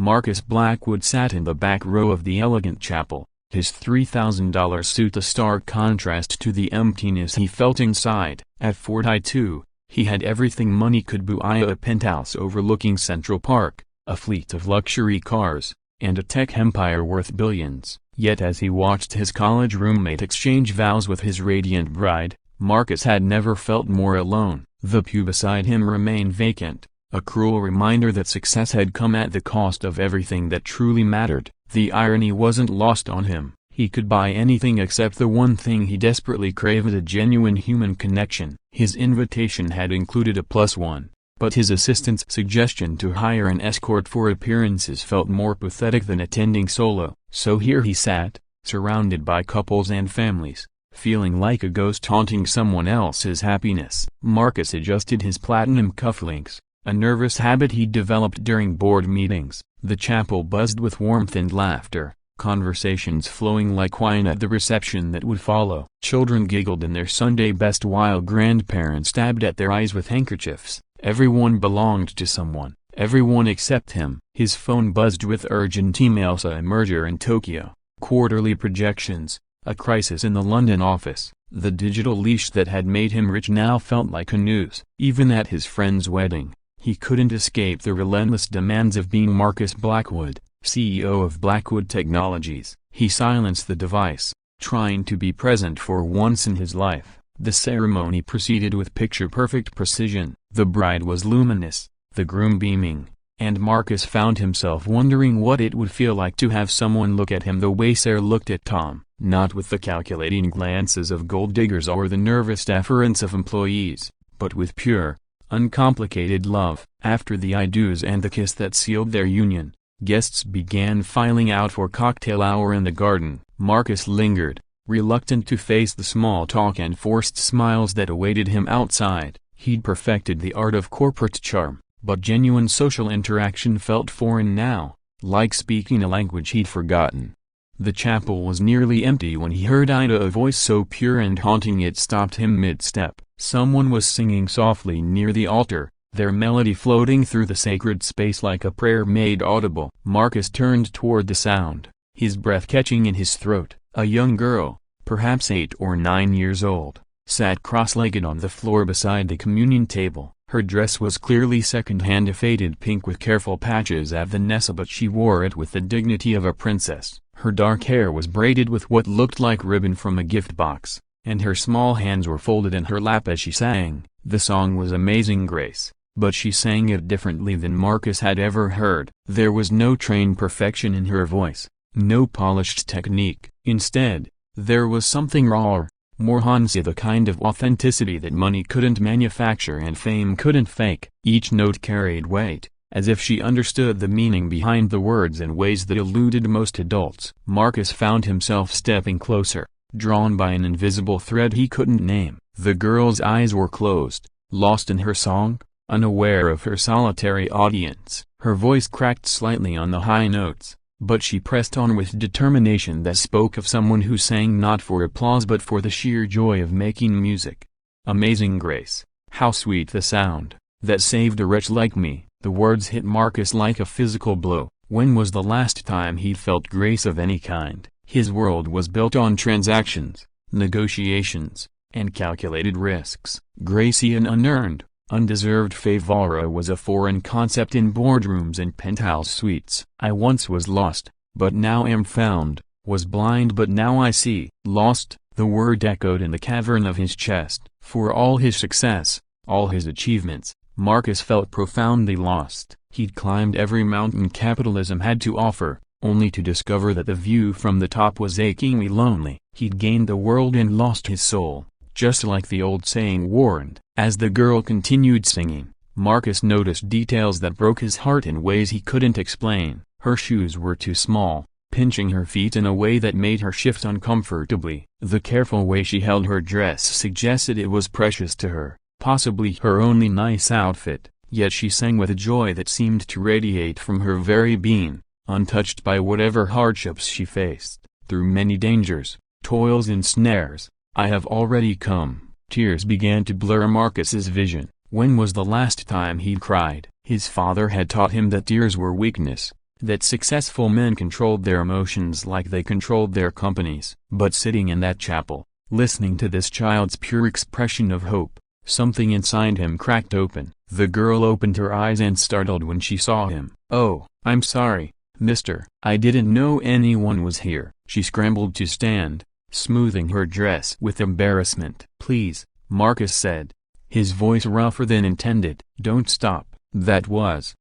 Marcus Blackwood sat in the back row of the elegant chapel, his $3,000 suit a stark contrast to the emptiness he felt inside. At 42, he had everything money could buy: a penthouse overlooking Central Park, a fleet of luxury cars, and a tech empire worth billions. Yet as he watched his college roommate exchange vows with his radiant bride, Marcus had never felt more alone. The pew beside him remained vacant, a cruel reminder that success had come at the cost of everything that truly mattered. The irony wasn't lost on him. He could buy anything except the one thing he desperately craved: a genuine human connection. His invitation had included a +1, but his assistant's suggestion to hire an escort for appearances felt more pathetic than attending solo. So here he sat, surrounded by couples and families, feeling like a ghost haunting someone else's happiness. Marcus adjusted his platinum cufflinks, a nervous habit he'd developed during board meetings. The chapel buzzed with warmth and laughter, conversations flowing like wine at the reception that would follow. Children giggled in their Sunday best while grandparents dabbed at their eyes with handkerchiefs. Everyone belonged to someone, everyone except him. His phone buzzed with urgent emails: a merger in Tokyo, quarterly projections, a crisis in the London office. The digital leash that had made him rich now felt like a noose. Even at his friend's wedding, he couldn't escape the relentless demands of being Marcus Blackwood, CEO of Blackwood Technologies. He silenced the device, trying to be present for once in his life. The ceremony proceeded with picture-perfect precision. The bride was luminous, the groom beaming, and Marcus found himself wondering what it would feel like to have someone look at him the way Sarah looked at Tom, not with the calculating glances of gold diggers or the nervous deference of employees, but with pure, uncomplicated love. After the I-dos and the kiss that sealed their union, guests began filing out for cocktail hour in the garden. Marcus lingered, reluctant to face the small talk and forced smiles that awaited him outside. He'd perfected the art of corporate charm, but genuine social interaction felt foreign now, like speaking a language he'd forgotten. The chapel was nearly empty when he heard a voice so pure and haunting it stopped him mid-step. Someone was singing softly near the altar, their melody floating through the sacred space like a prayer made audible. Marcus turned toward the sound, his breath catching in his throat. A young girl, perhaps 8 or 9 years old, sat cross-legged on the floor beside the communion table. Her dress was clearly second-hand, a faded pink with careful patches at the nessa, but she wore it with the dignity of a princess. Her dark hair was braided with what looked like ribbon from a gift box, and her small hands were folded in her lap as she sang. The song was Amazing Grace, but she sang it differently than Marcus had ever heard. There was no trained perfection in her voice, no polished technique. Instead, there was something rawer, more honest, the kind of authenticity that money couldn't manufacture and fame couldn't fake. Each note carried weight, as if she understood the meaning behind the words in ways that eluded most adults. Marcus found himself stepping closer, drawn by an invisible thread he couldn't name. The girl's eyes were closed, lost in her song, unaware of her solitary audience. Her voice cracked slightly on the high notes, but she pressed on with determination that spoke of someone who sang not for applause but for the sheer joy of making music. Amazing Grace, how sweet the sound, that saved a wretch like me. The words hit Marcus like a physical blow. When was the last time he'd felt grace of any kind? His world was built on transactions, negotiations, and calculated risks. Gracie, an unearned, undeserved favor, was a foreign concept in boardrooms and penthouse suites. I once was lost, but now am found, was blind but now I see. Lost, the word echoed in the cavern of his chest. For all his success, all his achievements, Marcus felt profoundly lost. He'd climbed every mountain capitalism had to offer, only to discover that the view from the top was achingly lonely. He'd gained the world and lost his soul, just like the old saying warned. As the girl continued singing, Marcus noticed details that broke his heart in ways he couldn't explain. Her shoes were too small, pinching her feet in a way that made her shift uncomfortably. The careful way she held her dress suggested it was precious to her, possibly her only nice outfit, yet she sang with a joy that seemed to radiate from her very being, untouched by whatever hardships she faced. Through many dangers, toils and snares, I have already come. Tears began to blur Marcus's vision. When was the last time he'd cried? His father had taught him that tears were weakness, that successful men controlled their emotions like they controlled their companies. But sitting in that chapel, listening to this child's pure expression of hope, something inside him cracked open. The girl opened her eyes and startled when she saw him. "Oh, I'm sorry, mister. I didn't know anyone was here." She scrambled to stand, smoothing her dress with embarrassment. "Please," Marcus said, his voice rougher than intended. "Don't stop." "That was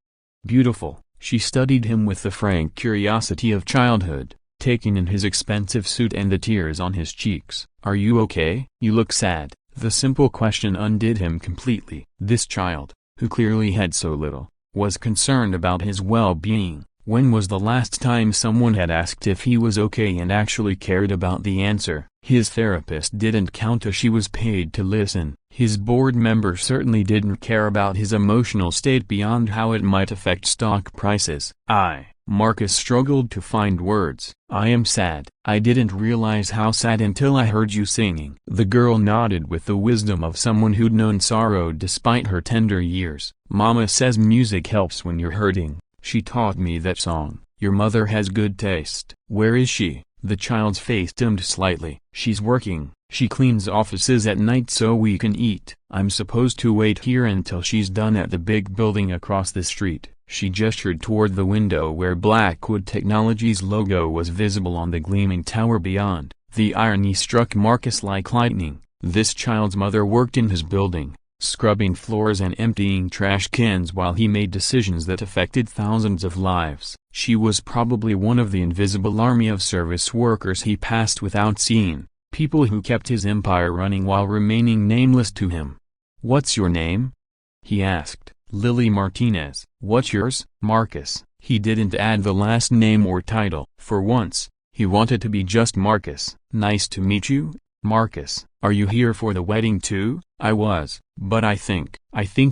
beautiful." She studied him with the frank curiosity of childhood, taking in his expensive suit and the tears on his cheeks. "Are you okay? You look sad." The simple question undid him completely. This child, who clearly had so little, was concerned about his well-being. When was the last time someone had asked if he was okay and actually cared about the answer? His therapist didn't count as she was paid to listen. His board member certainly didn't care about his emotional state beyond how it might affect stock prices. Marcus struggled to find words. "I am sad. I didn't realize how sad until I heard you singing." The girl nodded with the wisdom of someone who'd known sorrow despite her tender years. "Mama says music helps when you're hurting. She taught me that song." "Your mother has good taste." "Where is she?" The child's face dimmed slightly. "She's working. She cleans offices at night so we can eat." "I'm supposed to wait here until she's done at the big building across the street." She gestured toward the window where Blackwood Technologies' logo was visible on the gleaming tower beyond. The irony struck Marcus like lightning. This child's mother worked in his building, scrubbing floors and emptying trash cans while he made decisions that affected thousands of lives. She was probably one of the invisible army of service workers he passed without seeing, people who kept his empire running while remaining nameless to him. "What's your name?" he asked. "Lily Martinez." "What's yours?" "Marcus." He didn't add the last name or title. For once, he wanted to be just Marcus. "Nice to meet you, Marcus. Are you here for the wedding too?" "I was, but I think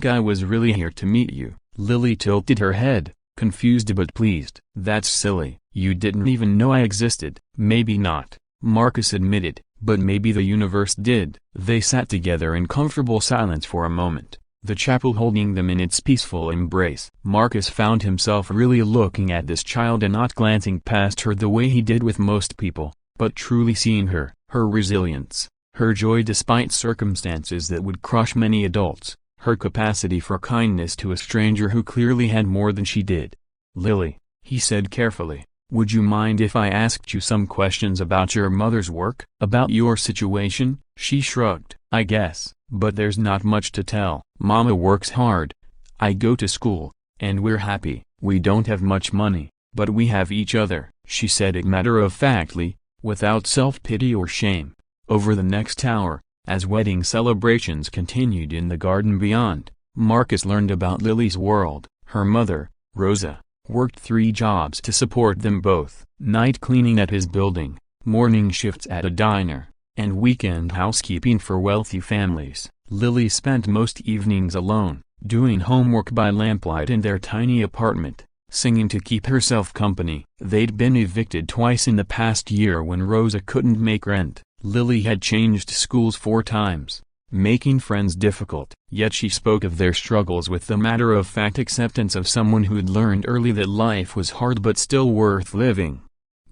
I was really here to meet you." Lily tilted her head, confused but pleased. "That's silly. You didn't even know I existed." "Maybe not," Marcus admitted, "but maybe the universe did." They sat together in comfortable silence for a moment, the chapel holding them in its peaceful embrace. Marcus found himself really looking at this child and not glancing past her the way he did with most people, but truly seeing her, her resilience, her joy despite circumstances that would crush many adults, her capacity for kindness to a stranger who clearly had more than she did. "Lily," he said carefully, "would you mind if I asked you some questions about your mother's work? About your situation?" She shrugged. "I guess, but there's not much to tell. Mama works hard, I go to school, and we're happy. We don't have much money, but we have each other," she said it matter-of-factly, without self-pity or shame. Over the next hour, as wedding celebrations continued in the garden beyond, Marcus learned about Lily's world. Her mother, Rosa, worked 3 jobs to support them both: night cleaning at his building, morning shifts at a diner, and weekend housekeeping for wealthy families. Lily spent most evenings alone, doing homework by lamplight in their tiny apartment, singing to keep herself company. They'd been evicted twice in the past year when Rosa couldn't make rent. Lily had changed schools 4 times, making friends difficult. Yet she spoke of their struggles with the matter-of-fact acceptance of someone who'd learned early that life was hard but still worth living.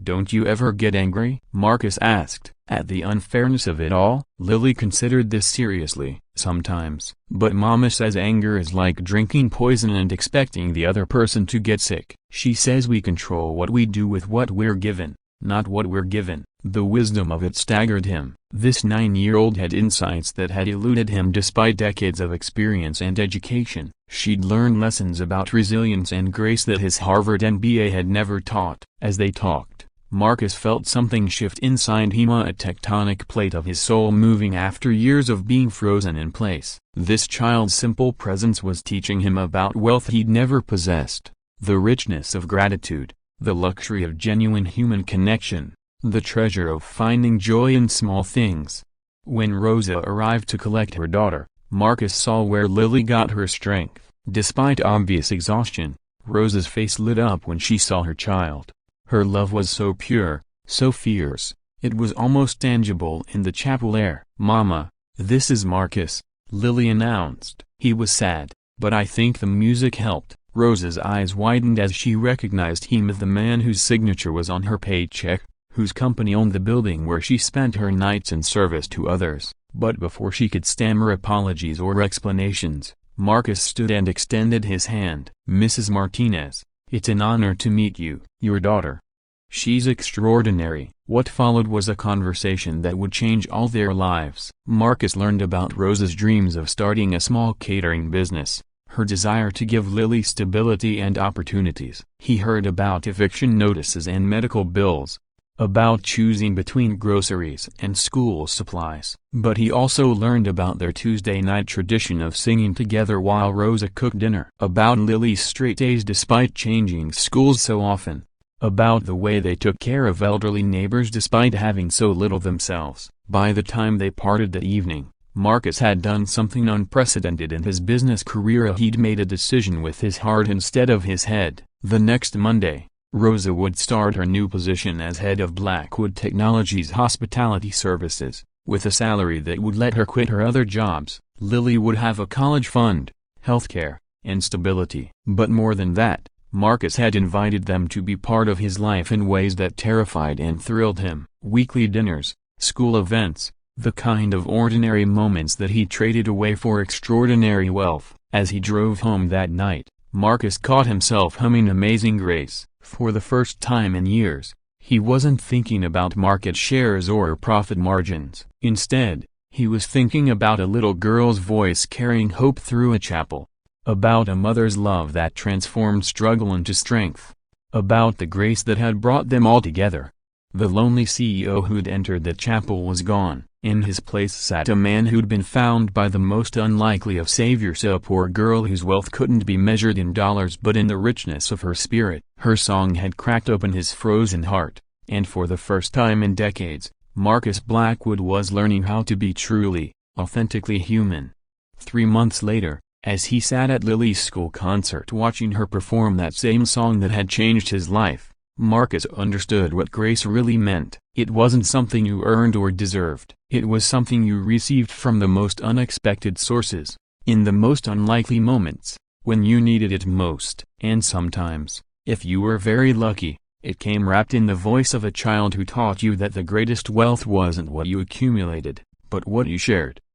"Don't you ever get angry?" Marcus asked, at the unfairness of it all. Lily considered this seriously. "Sometimes. But Mama says anger is like drinking poison and expecting the other person to get sick. She says we control what we do with what we're given, not what we're given." The wisdom of it staggered him. This 9-year-old had insights that had eluded him despite decades of experience and education. She'd learned lessons about resilience and grace that his Harvard MBA had never taught. As they talked, Marcus felt something shift inside him, a tectonic plate of his soul moving after years of being frozen in place. This child's simple presence was teaching him about wealth he'd never possessed, the richness of gratitude, the luxury of genuine human connection, the treasure of finding joy in small things. When Rosa arrived to collect her daughter, Marcus saw where Lily got her strength. Despite obvious exhaustion, Rosa's face lit up when she saw her child. Her love was so pure, so fierce, it was almost tangible in the chapel air. "Mama, this is Marcus," Lily announced. He was sad, but I think the music helped. Rose's eyes widened as she recognized him as the man whose signature was on her paycheck, whose company owned the building where she spent her nights in service to others. But before she could stammer apologies or explanations, Marcus stood and extended his hand. "Mrs. Martinez, it's an honor to meet you. Your daughter. She's extraordinary." What followed was a conversation that would change all their lives. Marcus learned about Rose's dreams of starting a small catering business, her desire to give Lily stability and opportunities. He heard about eviction notices and medical bills, about choosing between groceries and school supplies. But he also learned about their Tuesday night tradition of singing together while Rosa cooked dinner. About Lily's straight A's despite changing schools so often. About the way they took care of elderly neighbors despite having so little themselves. By the time they parted that evening, Marcus had done something unprecedented in his business career. He'd made a decision with his heart instead of his head. The next Monday, Rosa would start her new position as head of Blackwood Technologies Hospitality Services, with a salary that would let her quit her other jobs. Lily would have a college fund, healthcare, and stability. But more than that, Marcus had invited them to be part of his life in ways that terrified and thrilled him. Weekly dinners, school events, the kind of ordinary moments that he traded away for extraordinary wealth. As he drove home that night, Marcus caught himself humming Amazing Grace. For the first time in years, he wasn't thinking about market shares or profit margins. Instead, he was thinking about a little girl's voice carrying hope through a chapel, about a mother's love that transformed struggle into strength, about the grace that had brought them all together. The lonely CEO who'd entered the chapel was gone. In his place sat a man who'd been found by the most unlikely of saviors, a poor girl whose wealth couldn't be measured in dollars but in the richness of her spirit. Her song had cracked open his frozen heart, and for the first time in decades, Marcus Blackwood was learning how to be truly, authentically human. 3 months later, as he sat at Lily's school concert watching her perform that same song that had changed his life, Marcus understood what grace really meant. It wasn't something you earned or deserved. It was something you received from the most unexpected sources, in the most unlikely moments, when you needed it most. And sometimes, if you were very lucky, it came wrapped in the voice of a child who taught you that the greatest wealth wasn't what you accumulated, but what you shared.